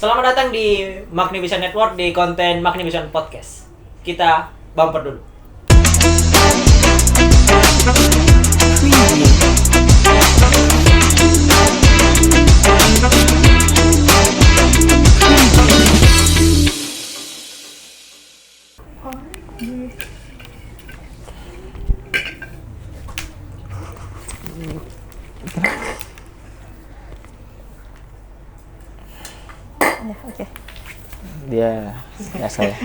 Selamat datang di Magnivision Network di konten Magnivision Podcast. Kita bumper dulu. Oke. Dia biasa ya.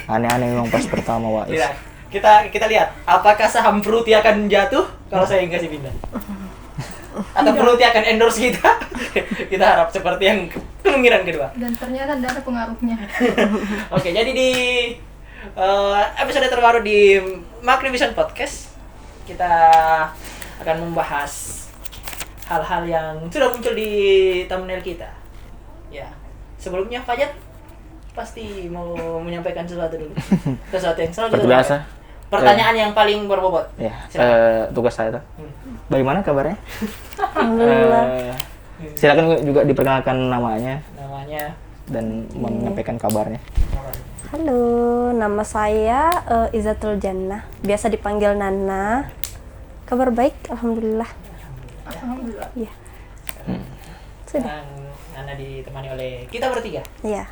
Aneh-aneh memang pas pertama Wais. Kita lihat apakah saham Fruity akan jatuh kalau saya kasih pindah. Atau Fruity akan endorse kita. Kita harap seperti yang kemungkinan kedua. Dan ternyata tidak ada pengaruhnya. Oke, jadi di episode terbaru di Magnivision Podcast kita akan membahas hal-hal yang sudah muncul di thumbnail kita. Ya. Sebelumnya Fajar pasti mau menyampaikan sesuatu dulu. Sesuatu yang selalu Seperti biasa. Pertanyaan yang paling berbobot. Ya, tugas saya tuh. Bagaimana kabarnya? Alhamdulillah. Silakan juga diperkenalkan namanya Namanya dan menyampaikan kabarnya. Halo, nama saya Izatul Jannah. Biasa dipanggil Nana. Kabar baik, alhamdulillah. Alhamdulillah. Iya. Sudah. Dan Nana ditemani oleh kita bertiga. Iya.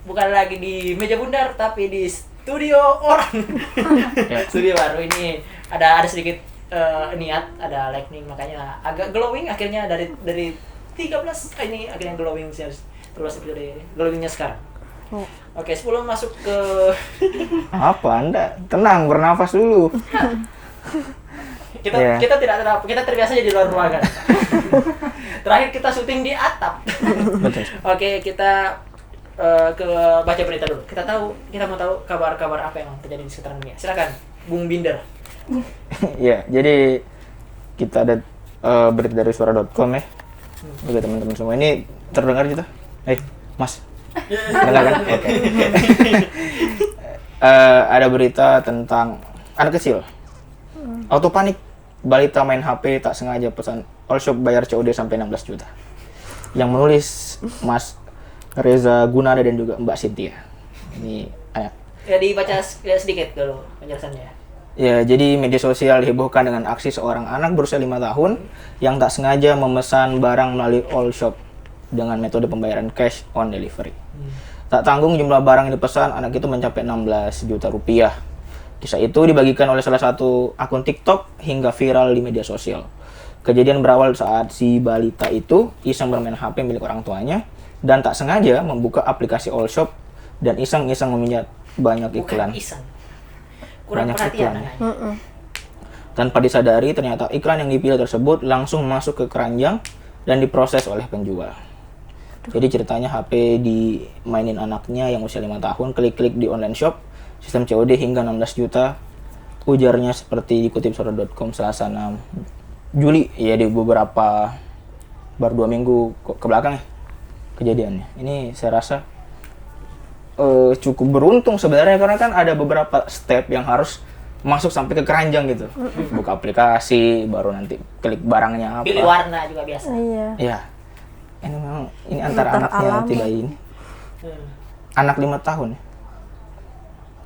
Bukan lagi di meja bundar tapi di studio orang. Studio baru ini ada sedikit niat, ada lightning makanya agak glowing akhirnya dari 13 ini akhirnya glowing terus episode glowingnya sekarang. Oke, sebelum masuk ke Apa Anda? Tenang, bernafas dulu. kita terbiasa jadi luar ruangan. Terakhir kita syuting di atap. Betul. Oke, kita ke baca berita dulu. Kita mau tahu kabar-kabar apa yang terjadi di sekitaran dunia. Silakan, Bung Binder. Ya, jadi kita ada berita dari suara.com ya. Oke teman-teman semua, ini terdengar gitu? Mas, dengar kan? Oke. Ada berita tentang anak kecil. Auto panik, balita main HP tak sengaja pesan all shop bayar COD sampai 16 juta. Yang menulis Mas Reza Gunada dan juga Mbak Cynthia. Ini anak. Ya dibaca sedikit dulu penjelasannya. Ya, jadi media sosial dihebohkan dengan aksi seorang anak berusia 5 tahun yang tak sengaja memesan barang melalui all shop dengan metode pembayaran cash on delivery. Tak tanggung jumlah barang yang dipesan, anak itu mencapai 16 juta rupiah. Kisah itu dibagikan oleh salah satu akun TikTok hingga viral di media sosial. Kejadian berawal saat si balita itu iseng bermain HP milik orang tuanya dan tak sengaja membuka aplikasi all shop dan iseng-iseng meminjat banyak iklan. Bukan iseng. Kurang Banyak perhatian iklan. anaknya. Tanpa disadari, ternyata iklan yang dipilih tersebut langsung masuk ke keranjang dan diproses oleh penjual. Jadi ceritanya HP dimainin anaknya yang usia 5 tahun, klik-klik di online shop, sistem COD hingga 16 juta. Ujarnya seperti dikutip suara.com Selasa 6 Juli, ya di beberapa, baru 2 minggu ke belakang ya kejadiannya. Ini saya rasa cukup beruntung sebenarnya karena kan ada beberapa step yang harus masuk sampai ke keranjang gitu. Buka aplikasi, baru nanti klik barangnya apa. Pilih warna juga biasa. Iya. Iya. Ini memang ini antara anaknya alami. tidak ini. Anak 5 tahun.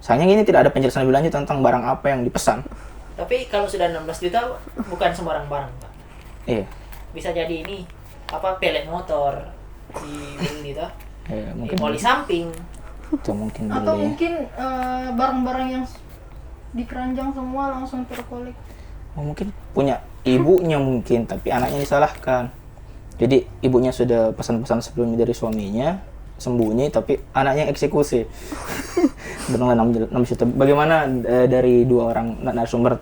Sayangnya ini tidak ada penjelasan lebih lanjut tentang barang apa yang dipesan. Tapi kalau sudah 16 juta bukan sembarang barang, Pak. Iya. Bisa jadi ini pelet motor dibeli toh. Ya, Di mungkin oli samping. itu mungkin Atau beli. mungkin barang-barang yang di keranjang semua langsung terkolek. Mungkin punya ibunya mungkin, tapi anaknya disalahkan. Jadi ibunya sudah pesan-pesan sebelumnya dari suaminya, sembunyi, tapi anaknya eksekusi. Bernilai 6 juta. Bagaimana dari dua orang narasumber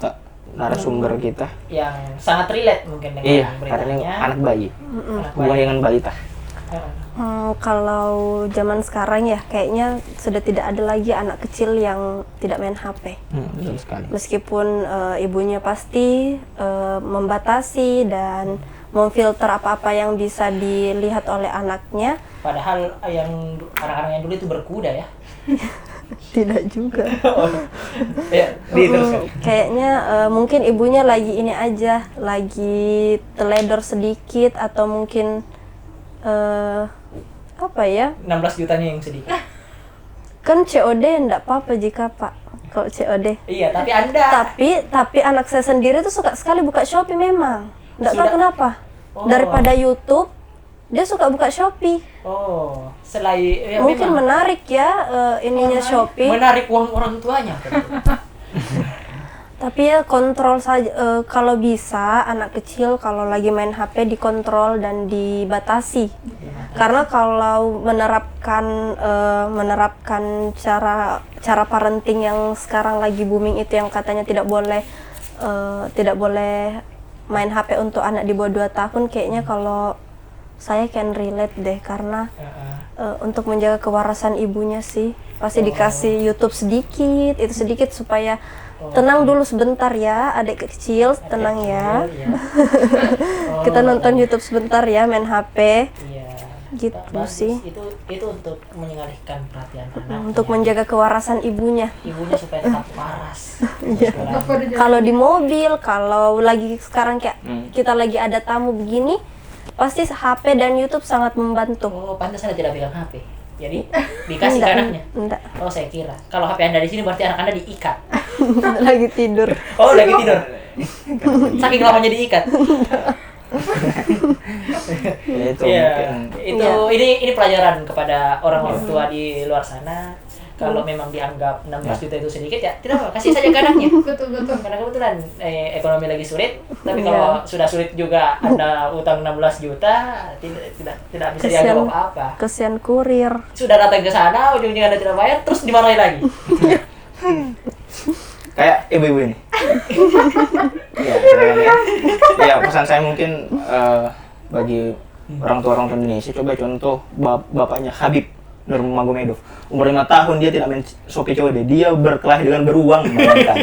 kita? Yang sangat relate mungkin dengan Iya, karena ini beritanya. anak bayi, Anak bukan bayi. dengan balita. Kalau zaman sekarang ya kayaknya sudah tidak ada lagi anak kecil yang tidak main HP. Betul sekali. Meskipun ibunya pasti membatasi dan memfilter apa-apa yang bisa dilihat oleh anaknya. Padahal yang anak-anak yang dulu itu berkuda ya. Tidak juga. Ya, diteruskan. Kayaknya mungkin ibunya lagi ini aja, lagi teledor sedikit atau mungkin apa ya? 16 jutanya yang sedikit. Kan COD enggak apa-apa jika Pak. Kalau COD. Iya, tapi Anda Tapi anak saya sendiri tuh suka sekali buka Shopee memang. Enggak tahu Sudah- kenapa. Oh. Daripada YouTube, dia suka buka Shopee. oh, selain ya, Mungkin memang menarik ya ininya Shopee. menarik uang orang tuanya. Tapi ya kontrol saja kalau bisa anak kecil kalau lagi main HP dikontrol dan dibatasi. Karena kalau menerapkan cara parenting yang sekarang lagi booming itu yang katanya tidak boleh main HP untuk anak di bawah 2 tahun, kayaknya kalau saya can relate deh karena untuk menjaga kewarasan ibunya sih pasti dikasih YouTube sedikit, itu sedikit supaya tenang dulu sebentar ya adik kecil, tenang ya. Kita nonton YouTube sebentar ya, main HP. Iya. Gitu Bagus. sih. Itu untuk mengalihkan perhatian anak. Untuk menjaga kewarasan ibunya. ibunya supaya tetap waras. Apa ada jalan? Kalau di mobil, kalau lagi sekarang kayak kita lagi ada tamu begini, pasti HP dan YouTube sangat membantu. Oh, pantas Anda tidak pegang HP. Jadi dikasih ke anaknya. Enggak. Oh, saya kira. Kalau HP Anda di sini berarti anak Anda diikat. Lagi tidur. Oh, lagi tidur. Saking lamanya diikat. Ya, itu Iya. mungkin Ini pelajaran kepada orang-orang tua di luar sana. Kalau memang dianggap 16 juta itu sedikit ya, tidak apa, kasih saja ke anaknya. Betul. Karena kebetulan ekonomi lagi sulit, tapi kalau sudah sulit juga Anda utang 16 juta, tidak bisa dianggap apa-apa. Kesian kurir. Sudah datang ke sana, ujungnya Anda tidak bayar, terus dimarahi lagi. kayak ibu-ibu ini. Ya, pesan saya mungkin bagi orang tua Indonesia, coba contoh bapaknya Habib Nurmagomedov. Umur 5 tahun dia tidak main Shopee COD, dia berkelahi dengan beruang, bayangkan.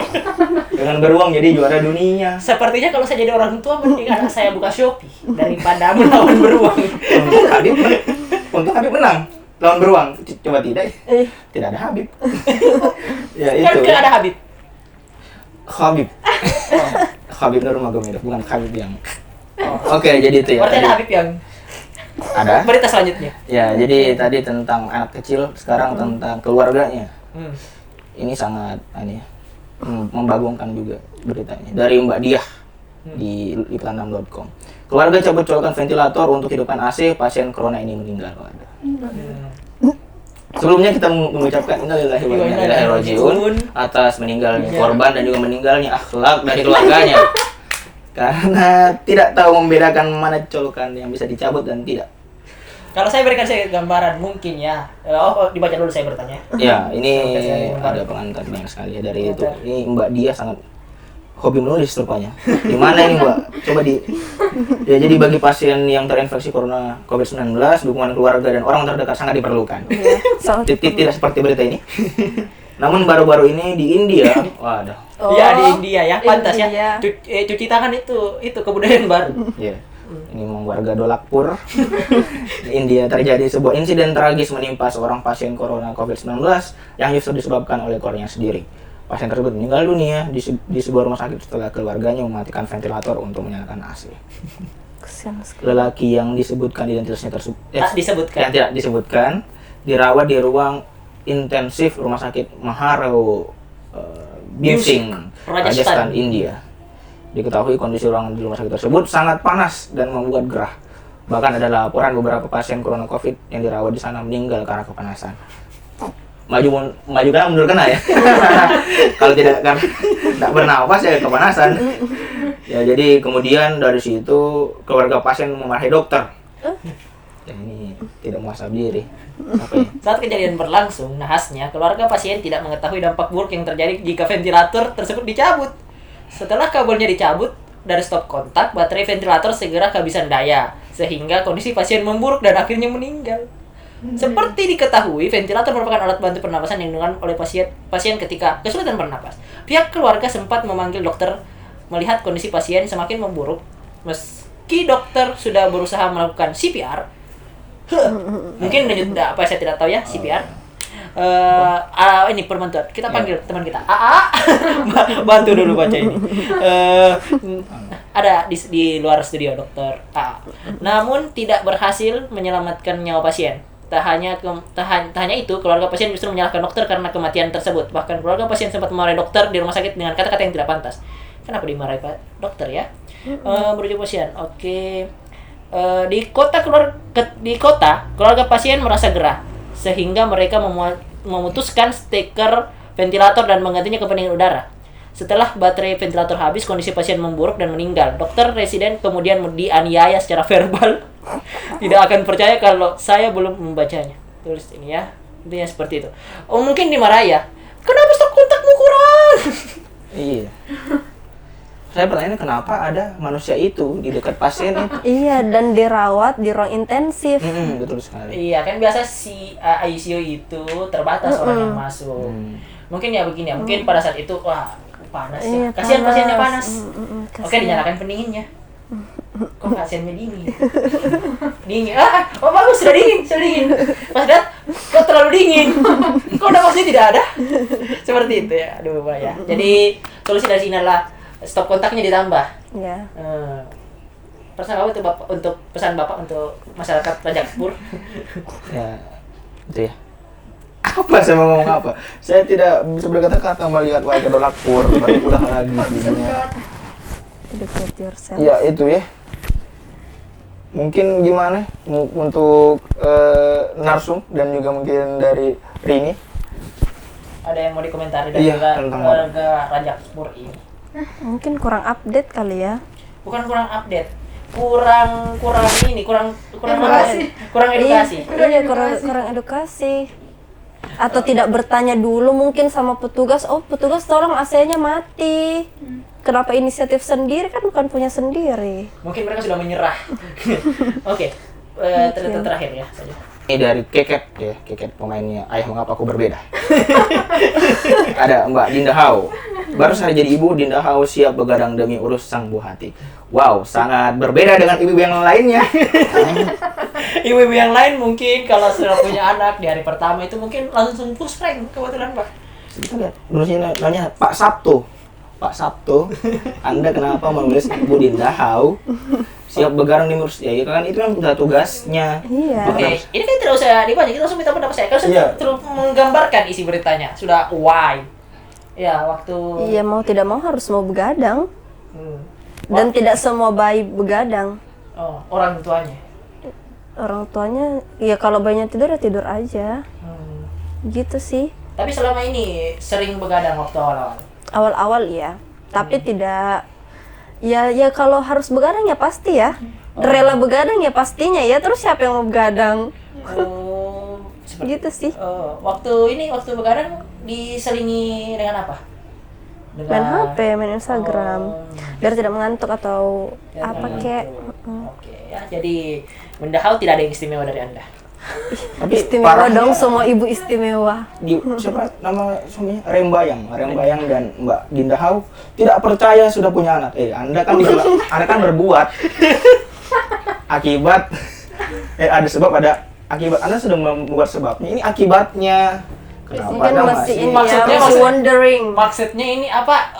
Dengan beruang jadi juara dunia. Sepertinya kalau saya jadi orang tua, mending anak saya buka Shopee daripada melawan beruang. Untuk Habib menang lawan beruang. Coba tidak, tidak ada Habib. Ya Kan itu. ada Habib. Habib. Habib Nurmagomedov, bukan Habib yang. Oke, jadi itu ya. Berarti ada Habib yang Ada. berita selanjutnya. Ya, jadi tadi tentang anak kecil, sekarang tentang keluarganya. Ini sangat membagongkan juga beritanya. Dari Mbak Diah di liputan6.com. Keluarga cabut-colokan ventilator untuk hidupkan AC, pasien corona ini meninggal. Sebelumnya kita mengucapkan innalillahi wa inna ilaihi rajiun atas meninggalnya korban dan juga meninggalnya akhlak dari keluarganya. Karena tidak tahu membedakan mana colokan yang bisa dicabut dan tidak. Kalau saya berikan saya gambaran mungkin ya. Dibaca dulu saya bertanya. Ya, ini Sampai saya ada pengantar banyak sekali ya dari itu. Ini Mbak Dia sangat hobi menulis rupanya. Di mana ini Mbak? Coba Ya, jadi bagi pasien yang terinfeksi corona COVID-19, dukungan keluarga dan orang terdekat sangat diperlukan. Tidak seperti berita ini. Namun baru-baru ini di India, waduh. Iya, di India ya, pantas India. ya. Cuci tangan itu kebudayaan baru. Iya. Ini memang warga Dolakpur. Di India terjadi sebuah insiden tragis menimpa seorang pasien corona COVID-19 yang justru disebabkan oleh koreknya sendiri. Pasien tersebut meninggal dunia di sebuah rumah sakit setelah keluarganya mematikan ventilator untuk menyalakan AC. Kesian sekali. Lelaki yang disebutkan identitasnya Tak disebutkan. yang tidak disebutkan dirawat di ruang intensif rumah sakit Maharo Bhimsing, Rajasthan, India. Diketahui kondisi ruangan di rumah sakit tersebut sangat panas dan membuat gerah. Bahkan ada laporan beberapa pasien corona COVID yang dirawat di sana meninggal karena kepanasan. Maju kan mundur kena ya. Kalau tidak bernapas ya kepanasan. Ya, jadi kemudian dari situ keluarga pasien memarahi dokter. Ya, ini tidak muasab diri. Apa ya? Saat kejadian berlangsung, nahasnya keluarga pasien tidak mengetahui dampak buruk yang terjadi jika ventilator tersebut dicabut. Setelah kabelnya dicabut dari stop kontak, baterai ventilator segera kehabisan daya, sehingga kondisi pasien memburuk dan akhirnya meninggal. Seperti diketahui, ventilator merupakan alat bantu pernapasan yang digunakan oleh pasien ketika kesulitan bernapas. Pihak keluarga sempat memanggil dokter melihat kondisi pasien semakin memburuk. Meski dokter sudah berusaha melakukan CPR, mungkin apa saya tidak tahu ya CPR. Ini perbantuan. Kita panggil teman kita. Bantu dulu baca ini. Ada di luar studio dokter A. Namun tidak berhasil menyelamatkan nyawa pasien. Tak hanya itu, keluarga pasien justru menyalahkan dokter karena kematian tersebut. Bahkan keluarga pasien sempat memarahi dokter di rumah sakit dengan kata-kata yang tidak pantas. Kenapa dimarahi Pak dokter ya? Merujuk pasien. Oke. Di kota keluarga pasien merasa gerah sehingga mereka memutuskan stiker ventilator dan menggantinya ke pendingin udara. Setelah baterai ventilator habis, kondisi pasien memburuk dan meninggal. Dokter residen kemudian dianiaya secara verbal. Tidak akan percaya kalau saya belum membacanya. Tulis ini ya. Intinya seperti itu. Oh, mungkin dimarahi ya. Kenapa stok kontakmu kurang? Iya. Saya bertanya kenapa ada manusia itu di dekat pasien itu. Iya, dan dirawat di ruang intensif. Betul sekali. Iya, kan biasa si ICU itu terbatas orang yang masuk. Mungkin ya begini ya. Mungkin pada saat itu wah, panas ya. Iya, Kasihan panas. pasiennya panas. Oke, Kasihan. dinyalakan pendinginnya. Kok pasiennya dingin? Dingin. Oh bagus, sudah dingin. Mas Dat, kok terlalu dingin? Kok napasnya tidak ada? Seperti itu ya. Aduh, bahaya. Jadi, solusi dari sini adalah stop kontaknya ditambah. Iya. Pesan apa untuk pesan Bapak untuk masyarakat Raja Kapur? Ya, itu ya. Apa saya mau ngomong apa? Saya tidak bisa berkata-kata melihat wajah Dolakpur. Udah lagi gininya. Educate yourself. Ya itu ya. Mungkin gimana untuk Narsum dan juga mungkin dari Rini? Ada yang mau dikomentari dari Iya, tentang keluarga Raja Kapur ini? Mungkin kurang update kali ya. Bukan kurang update, kurang Edukasi. edukasi. Iya, kurang edukasi. Atau tidak bertanya dulu mungkin sama petugas, oh petugas tolong AC-nya mati. Kenapa inisiatif sendiri, kan bukan punya sendiri. Mungkin mereka sudah menyerah. Oke, terakhir ya saja. Ini dari Keket ya, Keket pemainnya Ayah Mengapa Aku Berbeda. Ada Mbak Dinda Hau. Baru saja jadi ibu, Dinda Hau siap begadang demi urus sang buah hati. Wow, sangat berbeda dengan ibu-ibu yang lainnya. Ibu-ibu yang lain mungkin kalau sudah punya anak di hari pertama itu mungkin langsung push rank kebetulan Pak. Kita lihat, terusnya nanya Pak Sabtu. Pak Sabtu, Anda kenapa menulis Ibu Dinda Hau siap begadang di urus? Ya kan itu kan udah tugasnya. Iya. Oke, ini kan tidak usah dibaca, kita langsung minta pendapat saya. Kalau Iya. sudah terus menggambarkan isi beritanya, sudah why. Ya, waktu Iya, mau tidak mau harus mau begadang. Dan tidak semua bayi begadang. Oh, orang tuanya. Orang tuanya, ya kalau bayinya tidur ya tidur aja. Gitu sih. Tapi selama ini sering begadang waktu awal-awal. Awal-awal ya. Tapi tidak, ya kalau harus begadang ya pasti ya. Rela begadang ya pastinya ya. Terus siapa yang mau begadang? Gitu sih. Waktu begadang diselingi dengan apa? Main HP, main Instagram. Biar tidak mengantuk atau Biar apa tidak kek. Oke ya, jadi Bunda Hau tidak ada yang istimewa dari Anda. Tapi Istimewa parahnya dong, semua ibu istimewa. siapa nama suaminya? Rembayang dan Mbak Dinda Hau tidak percaya sudah punya anak. Anda kan Anda kan berbuat akibat ada sebab ada akibat. Anda sudah membuat sebabnya. Ini akibatnya. Kenapa Mungkin Anda masih ini Maksudnya ya, masih wondering. Maksudnya ini apa?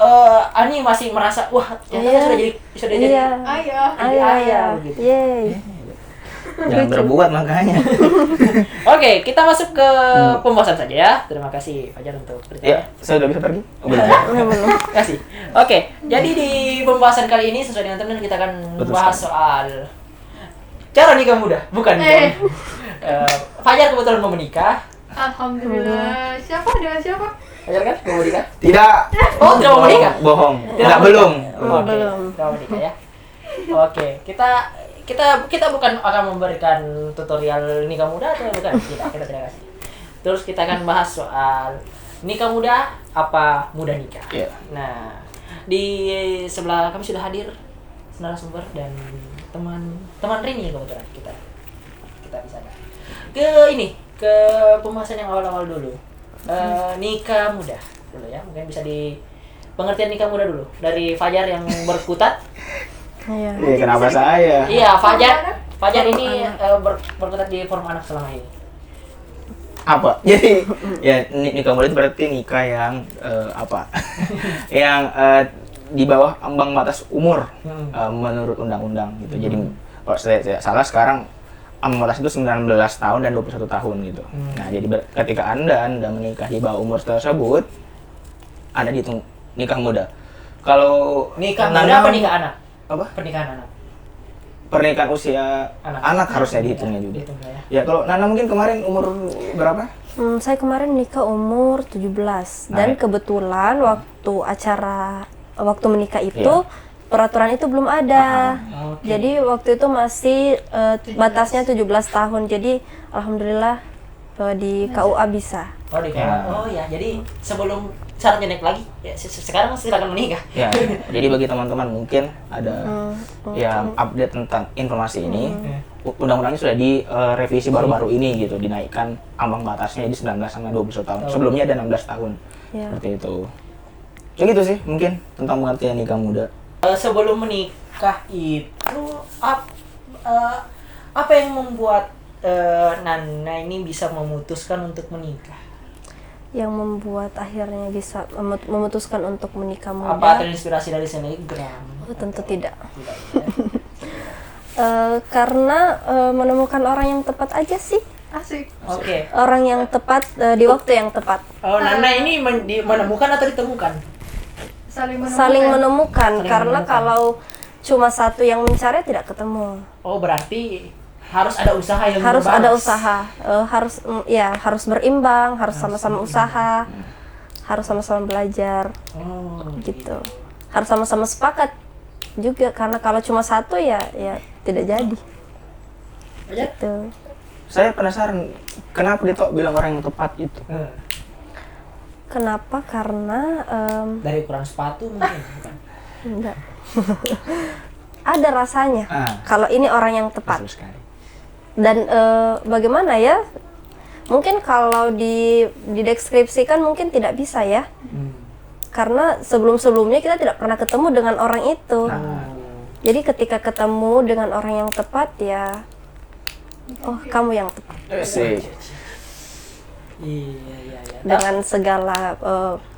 Ani masih merasa wah ternyata Iya. sudah jadi Iya. Ayah. ayah gitu. Yeay. jangan berbuat makanya. Oke, kita masuk ke pembahasan saja ya. Terima kasih Fajar untuk Ya, beritanya. saya udah bisa pergi. Oh, belum. Terima kasih. Oke, jadi di pembahasan kali ini sesuai dengan teman kita akan Betul bahas sekali. soal cara nikah muda, bukan Fajar kebetulan mau menikah. Alhamdulillah. Siapa dengan siapa? Fajar kan mau menikah? Tidak. Oh, tidak mau menikah? Bohong. Tidak Tidak mau belum. menikah. Oke, Belum. tidak mau menikah ya. Oke, kita bukan akan memberikan tutorial nikah muda atau bukan? Tidak, kita tidak kasih. Terus kita akan bahas soal nikah muda apa muda nikah. Iya. Nah, di sebelah kami sudah hadir narasumber dan teman Rini kebetulan kita bisa ke pembahasan yang awal-awal dulu. Nikah muda dulu ya, mungkin bisa di pengertian nikah muda dulu dari Fajar yang berkutat. Iya. Iya, kenapa saya? Iya, Fajar ini berkutat di forum anak selama ini. Apa? Jadi ya nikah muda itu berarti nikah yang apa? Yang di bawah ambang batas umur menurut undang-undang gitu. Jadi kalau saya salah sekarang ambang batas itu 19 tahun dan 21 tahun gitu. Nah, jadi ketika Anda menikah di bawah umur tersebut, Anda dihitung nikah muda. Kalau Nikah muda apa nikah anak? Apa? Pernikahan anak. Pernikahan usia anak harusnya dihitungnya juga. Ya, kalau Nana mungkin kemarin umur berapa? Saya kemarin nikah umur 17 dan kebetulan waktu menikah itu peraturan itu belum ada. Jadi waktu itu masih batasnya 17 tahun. Jadi alhamdulillah di KUA bisa. Oh, di KUA. Oh ya, jadi sebelum syaratnya naik lagi, ya sekarang silakan menikah. Ya, jadi bagi teman-teman mungkin ada yang update tentang informasi ini, undang-undangnya sudah direvisi baru-baru ini gitu, dinaikkan ambang batasnya jadi 19 sampai 21 tahun. Sebelumnya ada 16 tahun. Seperti itu. Jadi gitu sih mungkin tentang pengertian nikah muda. Sebelum menikah itu apa yang membuat Nana ini bisa memutuskan untuk menikah? Yang membuat akhirnya bisa memutuskan untuk menikah muda. Apa terinspirasi dari selebgram? Oh, tentu tidak. Karena menemukan orang yang tepat aja sih. Asik. Oke. Orang yang tepat di waktu yang tepat. Oh, Nana ini menemukan atau ditemukan? Saling menemukan. Karena kalau cuma satu yang mencari tidak ketemu. Oh, berarti harus ada usaha yang harus berbalas. ada usaha, harus berimbang, harus sama-sama usaha, harus sama-sama belajar, gitu. Harus sama-sama sepakat juga karena kalau cuma satu ya tidak jadi. Gitu. Saya penasaran kenapa Dito bilang orang yang tepat itu. Kenapa? Karena dari ukuran sepatu mungkin. enggak. Ada rasanya kalau ini orang yang tepat. Betul sekali. Dan bagaimana ya? Mungkin kalau dideskripsikan mungkin tidak bisa ya. Karena sebelum-sebelumnya kita tidak pernah ketemu dengan orang itu. Jadi ketika ketemu dengan orang yang tepat ya, oh kamu yang tepat. Iya. Dengan segala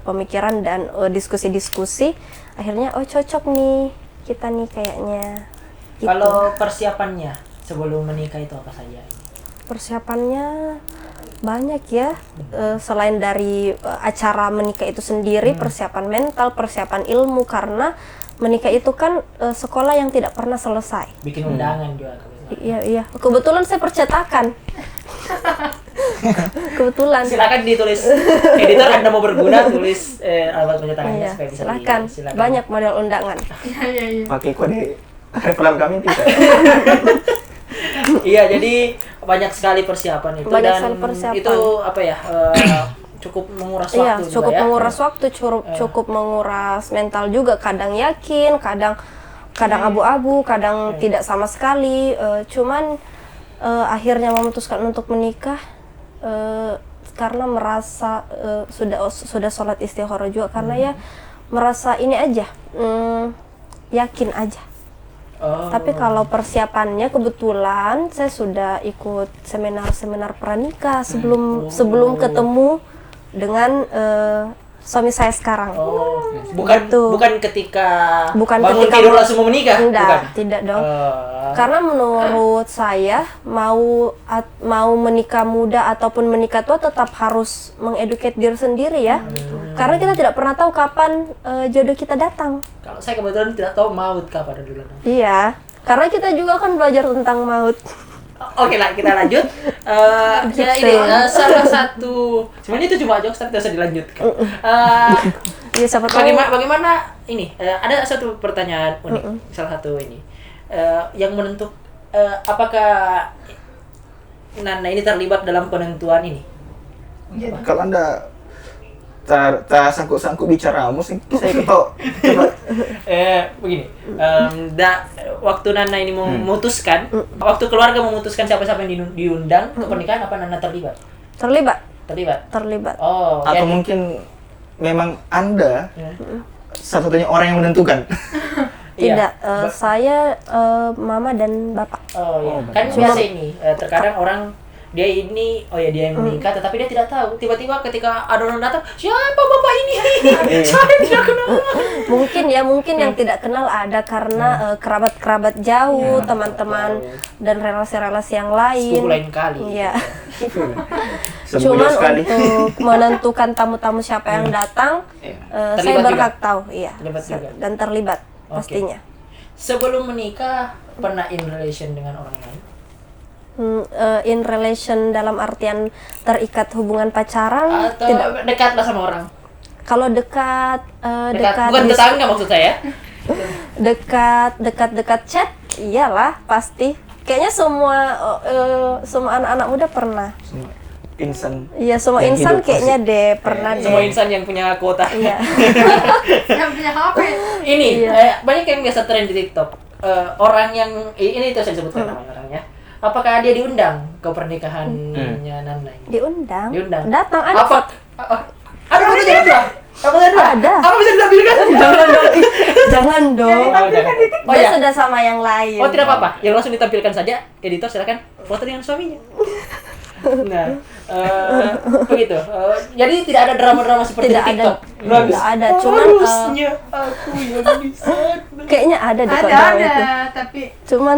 pemikiran dan diskusi-diskusi, akhirnya oh cocok nih kita nih kayaknya. Gitu. Kalau persiapannya sebelum menikah itu apa saja? Persiapannya banyak ya, selain dari acara menikah itu sendiri, persiapan mental, persiapan ilmu, karena menikah itu kan sekolah yang tidak pernah selesai. Bikin undangan juga. Iya. Kebetulan saya percetakan. Kebetulan. Silakan ditulis. Editor Anda mau berguna tulis alamat pencetakannya supaya bisa silakan. Banyak model undangan. Iya. Pakai kode referral kami tidak. Iya, jadi banyak sekali persiapan itu Banyak dan sekali persiapan. itu apa ya? Cukup menguras waktu Iya, juga cukup ya. menguras waktu, cukup menguras mental juga. Kadang yakin, kadang abu-abu, kadang tidak sama sekali. Cuman akhirnya memutuskan untuk menikah karena merasa sudah sholat istikharah juga, karena ya merasa ini aja, yakin aja. Tapi kalau persiapannya kebetulan saya sudah ikut seminar pranikah sebelum ketemu dengan suami saya sekarang. Bukan ketika bangun ketika tidur langsung mau menikah? Tidak dong. Karena menurut saya mau menikah muda ataupun menikah tua tetap harus mengeduket diri sendiri ya. Karena kita tidak pernah tahu kapan jodoh kita datang. Kalau saya kebetulan tidak tahu maut kapan dulu. Iya, karena kita juga kan belajar tentang maut. Oke lah, kita lanjut. Ya ini salah satu sebenarnya itu cuma jokes tapi tidak usah dilanjutkan. Ya, siapa tahu. Bagaimana ini? Ada satu pertanyaan unik, salah satu ini yang menentuk apakah Nana ini terlibat dalam penentuan ini? Kalau Anda sangkut-sangkut bicaramu sih, saya ketok. Begini, waktu Nana ini memutuskan, waktu keluarga memutuskan siapa-siapa yang diundang ke pernikahan, apa Nana terlibat? Terlibat. Oh, atau mungkin memang Anda satu-satunya orang yang menentukan? Tidak, saya, mama dan bapak. Oh iya, kan biasa ini, terkadang orang dia ini dia yang menikah tetapi dia tidak tahu. Tiba-tiba ketika ada orang datang, siapa bapak ini? Saya tidak kenal. Mungkin yang tidak kenal ada karena kerabat-kerabat jauh, teman-teman dan relasi-relasi yang lain. Sepupu lain kali. Iya. Sebelum Cuman sekali. untuk menentukan tamu-tamu siapa yang datang, saya Terlibat berhak juga? tahu, iya. Terlibat juga? Dan terlibat Oke. pastinya. Sebelum menikah pernah in relation dengan orang lain? In relation dalam artian terikat hubungan pacaran, Atau tidak. dekat lah sama orang? Kalau dekat, dekat Bukan di- tetangga maksud saya. dekat chat, iyalah pasti. Kayaknya semua anak-anak muda pernah. Insan. Iya, semua Yang insan hidup kayaknya masih- deh pernah deh. Semua insan yang punya kuota. Iya. Yang punya HP. Ini Iya. banyak yang biasa tren di TikTok. Orang yang ini itu saya sebutkan namanya orangnya. Apakah dia diundang ke pernikahannya Nana ini? Diundang. Diundang. Datang ada. Apa? Ada fotonya dua? Apa ada dua? Ada. Apa bisa ditampilkan? Jangan dong. Jangan dong. Oh, jangan. Oh Dia ya. sudah sama yang lain. Oh tidak apa-apa, yang langsung ditampilkan saja. Editor silakan foto dengan suaminya. Nah, begitu. Jadi tidak ada drama-drama seperti Tidak di ada. TikTok. Tidak ada. Cuman Harusnya aku yang di sana. kayaknya ada di Ada kodam itu. tapi Cuman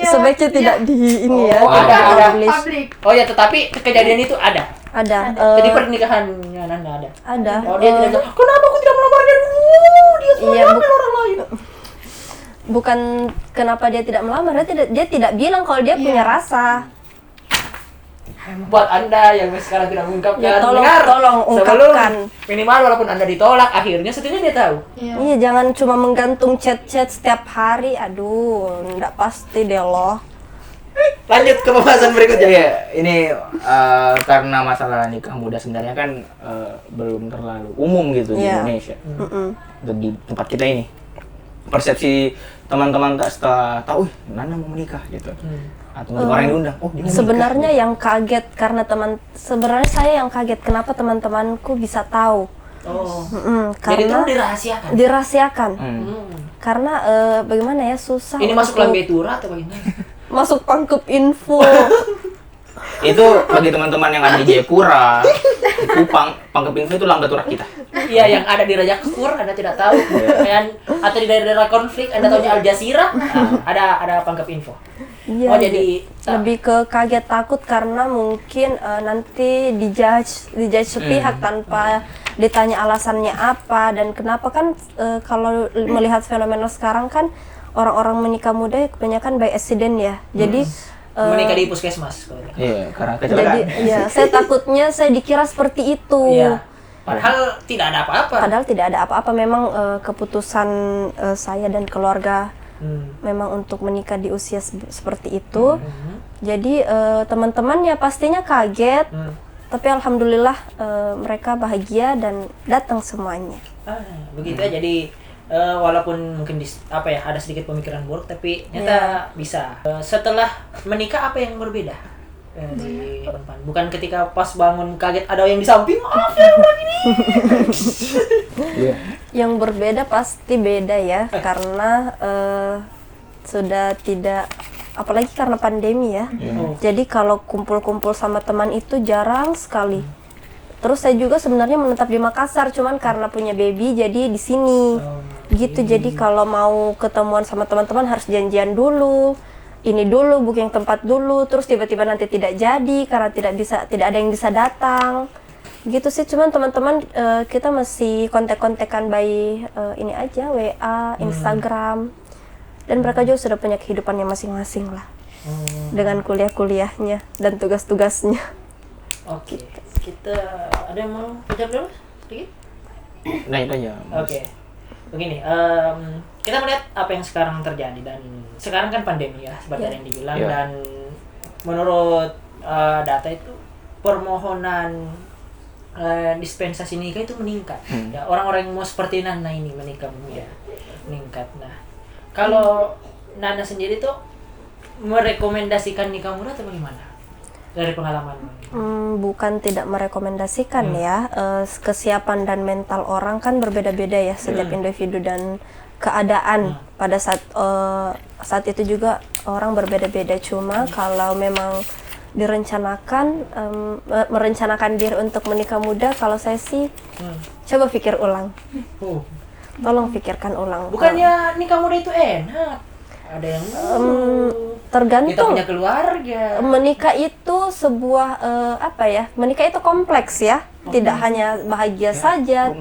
Sebaiknya tidak di ini ya. Oh, ada. Publish. publik. Oh ya, tetapi kejadian itu ada. Ada. Jadi pernikahannya Nana ada. Ada. Oh dia tidak tahu. Kenapa aku tidak melamarnya dulu? Dia sudah Iya, melamar orang lain. Bukan kenapa dia tidak melamar, dia tidak bilang kalau dia punya rasa. Buat anda yang sekarang tidak mengungkapkan, Ya, tolong sebelum ungkapkan. minimal walaupun anda ditolak, akhirnya setidaknya dia tahu. Iya. Iya, jangan cuma menggantung chat-chat setiap hari. Aduh, enggak pasti deh loh. Lanjut ke pembahasan berikutnya. Iya, ini karena masalah nikah muda sebenarnya kan belum terlalu umum gitu di Iya. Indonesia. Mm-mm. Dan di tempat kita ini persepsi teman-teman tak setelah tahu, Nana mau menikah gitu. Atau orang yang diundang, oh dia mau Sebenarnya menikah. yang kaget karena sebenarnya saya yang kaget kenapa teman-temanku bisa tahu. Oh. Jadi itu Karena dirahasiakan. dirahasiakan. Hmm. Karena bagaimana ya, susah. Ini masuk untuk- lambe tura atau bagaimana? masuk pangkep info. Itu bagi teman-teman yang ada di Jayapura, di Kupang, Pangkep Info itu lambat turak kita. Iya, yang ada di Raja Kur anda tidak tahu. Atau di daerah konflik anda tahunya Al Jazeera. Ada Pangkep Info. Iya, Oh, jadi lebih ke kaget takut karena mungkin nanti dijudge sepihak tanpa ditanya alasannya apa dan kenapa kan kalau melihat fenomena sekarang kan orang-orang menikah muda kebanyakan by accident ya. Jadi menikah di puskesmas. Iya, karena jadi kecelakaan. ya saya takutnya saya dikira seperti itu. Iya. Padahal tidak ada apa-apa. Padahal tidak ada apa-apa, memang keputusan saya dan keluarga Hmm. memang untuk menikah di usia seperti itu. Jadi teman-teman ya pastinya kaget, tapi alhamdulillah mereka bahagia dan datang semuanya. Begitu ya. Jadi walaupun mungkin ada sedikit pemikiran buruk, tapi ternyata bisa. Setelah menikah apa yang berbeda di depan? Bukan ketika pas bangun kaget ada yang di samping, maaf ya ulang ini. Iya. Yang berbeda pasti beda ya, karena sudah tidak, apalagi karena pandemi ya. Oh. Jadi kalau kumpul-kumpul sama teman itu jarang sekali. Terus saya juga sebenarnya menetap di Makassar, cuman karena punya baby jadi di sini. Gitu. Jadi kalau mau ketemuan sama teman-teman harus janjian dulu. Ini dulu, booking tempat dulu, terus tiba-tiba nanti tidak jadi karena tidak ada yang bisa datang. Gitu sih, cuman teman-teman kita masih kontak-kontakan by ini aja, WA, Instagram. Dan mereka juga sudah punya kehidupannya masing-masing lah. Dengan kuliah-kuliahnya dan tugas-tugasnya. Oke. Kita ada yang mau ucap dulu sedikit? Nah itu aja. Oke. Begini, kita melihat apa yang sekarang terjadi dan sekarang kan pandemi ya seperti yang dibilang dan menurut data itu permohonan dispensasi nikah itu meningkat. Ya, orang-orang yang mau seperti Nana ini menikah muda meningkat. Nah, kalau Nana sendiri tuh merekomendasikan nikah muda atau bagaimana? Dari pengalaman. Bukan tidak merekomendasikan ya, kesiapan dan mental orang kan berbeda-beda ya setiap individu dan keadaan pada saat itu juga orang berbeda-beda. Cuma kalau memang direncanakan merencanakan diri untuk menikah muda, kalau saya sih coba pikir ulang. Tolong pikirkan ulang. Bukannya nikah muda itu enak? Ada yang tergantung. kita punya keluarga. Menikah itu sebuah menikah itu kompleks ya. Tidak hanya bahagia saja,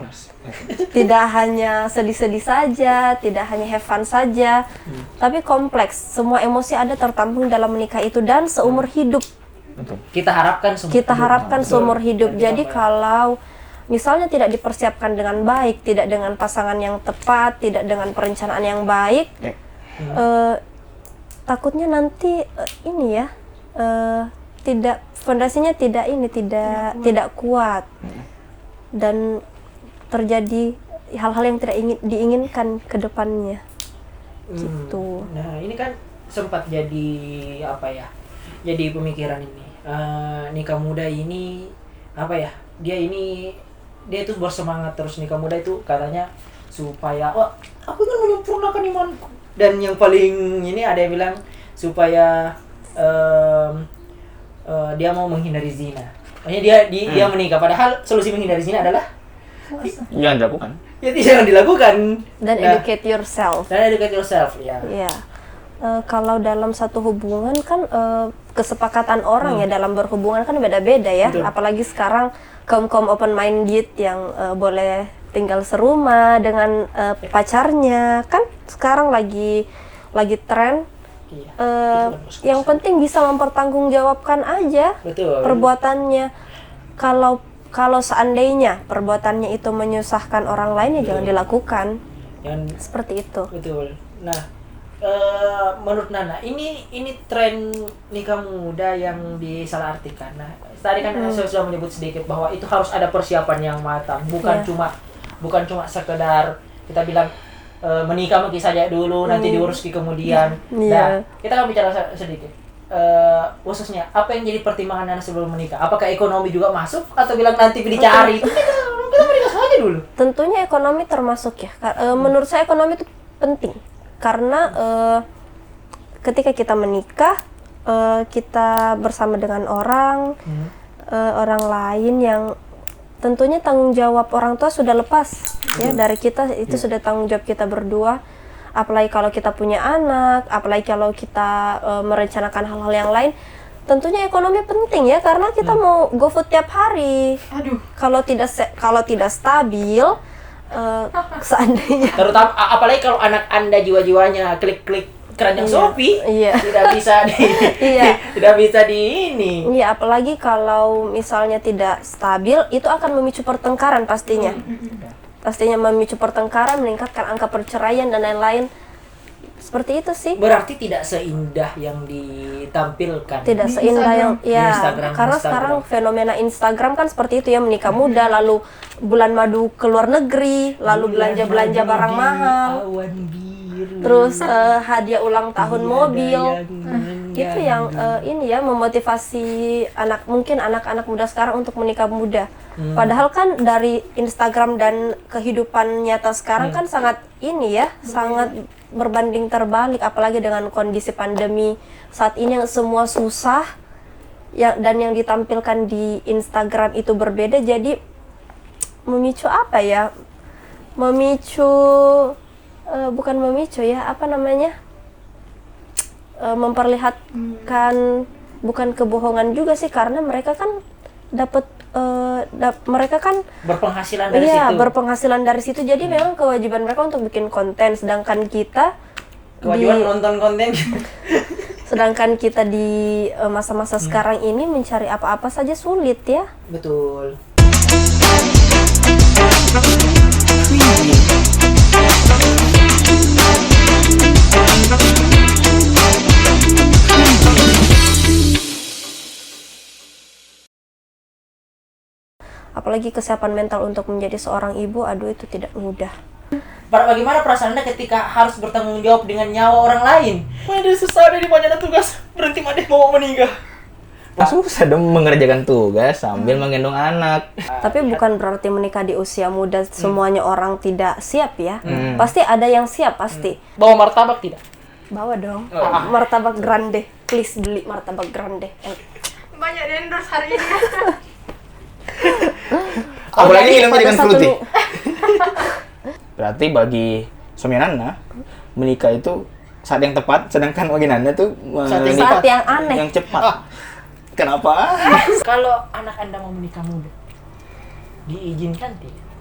tidak hanya sedih-sedih saja, tidak hanya have fun saja, tapi kompleks. Semua emosi ada tertampung dalam menikah itu dan seumur hidup. Betul. Kita harapkan seumur Hidup. Jadi kalau misalnya tidak dipersiapkan dengan baik, tidak dengan pasangan yang tepat, tidak dengan perencanaan yang baik, takutnya nanti fondasinya tidak kuat dan terjadi hal-hal yang tidak diinginkan ke depannya. Gitu. Nah, ini kan sempat jadi jadi pemikiran ini. Nikah muda ini dia itu bersemangat terus nikah muda itu katanya supaya aku ingin menyempurnakan imanku, dan yang paling ini ada yang bilang supaya dia mau menghindari zina. Makanya dia menikah, padahal solusi menghindari zina adalah Jangan dilakukan. ya jangan dilakukan. Dan educate yourself. Ya. Iya. Kalau dalam satu hubungan kan kesepakatan orang ya dalam berhubungan kan beda-beda ya. Betul. Apalagi sekarang kaum open minded yang boleh tinggal serumah dengan pacarnya, kan sekarang lagi tren. Iya. Itu kan bagus. Yang penting bisa mempertanggungjawabkan aja Betul. perbuatannya. Kalau seandainya perbuatannya itu menyusahkan orang lain ya jangan dilakukan. Seperti itu. Betul. Nah, menurut Nana, ini tren nikah muda yang disalahartikan. Nah, tadi kan saya sudah menyebut sedikit bahwa itu harus ada persiapan yang matang, bukan cuma sekedar kita bilang menikah saja dulu nanti diurus kemudian. Nah, kita akan bicara sedikit. Khususnya apa yang jadi pertimbangan Nana sebelum menikah? Apakah ekonomi juga masuk atau bilang nanti dicari? Kita menikah saja dulu. Tentunya ekonomi termasuk ya. Menurut saya ekonomi itu penting karena ketika kita menikah kita bersama dengan orang lain yang tentunya tanggung jawab orang tua sudah lepas ya dari kita, itu sudah tanggung jawab kita berdua. Apalagi kalau kita punya anak, apalagi kalau kita merencanakan hal-hal yang lain, tentunya ekonomi penting ya karena kita mau GoFood tiap hari. Aduh. Kalau tidak stabil, seandainya Terutama apalagi kalau anak Anda jiwa-jiwanya klik-klik keranjang Shopee, tidak bisa tidak bisa di ini. Iya, apalagi kalau misalnya tidak stabil, itu akan memicu pertengkaran pastinya. Pastinya memicu pertengkaran, meningkatkan angka perceraian dan lain-lain. Seperti itu sih. Berarti tidak seindah yang ditampilkan. Tidak Di seindah yang Instagram. karena sekarang fenomena Instagram kan seperti itu ya, menikah muda, lalu bulan madu ke luar negeri, lalu belanja barang mahal. Awan biru. Terus hadiah ulang tahun mobil. Itu yang ini ya memotivasi mungkin anak-anak muda sekarang untuk menikah muda. Padahal kan dari Instagram dan kehidupan nyata sekarang kan sangat ini ya, sangat berbanding terbalik, apalagi dengan kondisi pandemi saat ini yang semua susah ya, dan yang ditampilkan di Instagram itu berbeda, jadi memicu memperlihatkan bukan kebohongan juga sih, karena mereka kan mereka kan berpenghasilan dari situ. berpenghasilan dari situ, jadi memang kewajiban mereka untuk bikin konten, sedangkan kita nonton konten. Sedangkan kita di masa-masa sekarang ini mencari apa-apa saja sulit ya. Betul. Apalagi kesiapan mental untuk menjadi seorang ibu, aduh itu tidak mudah. Bagaimana perasaan Anda ketika harus bertanggung jawab dengan nyawa orang lain? Waduh, susah deh dimana tugas. Berhenti Made mau menikah. Susah dong mengerjakan tugas sambil menggendong anak. Tapi bukan berarti menikah di usia muda semuanya orang tidak siap ya. Pasti ada yang siap pasti. Bawa martabak tidak? Bawa dong. Martabak grande. Please beli martabak grande. banyak di endorse hari ini. Apalagi minumnya pada dengan satu fruity. Berarti bagi suami Nana menikah itu saat yang tepat, sedangkan bagi Nana tuh menikah Saat yang aneh. yang cepat. Kenapa? Kalau anak Anda mau menikah muda, diizinkan tidak?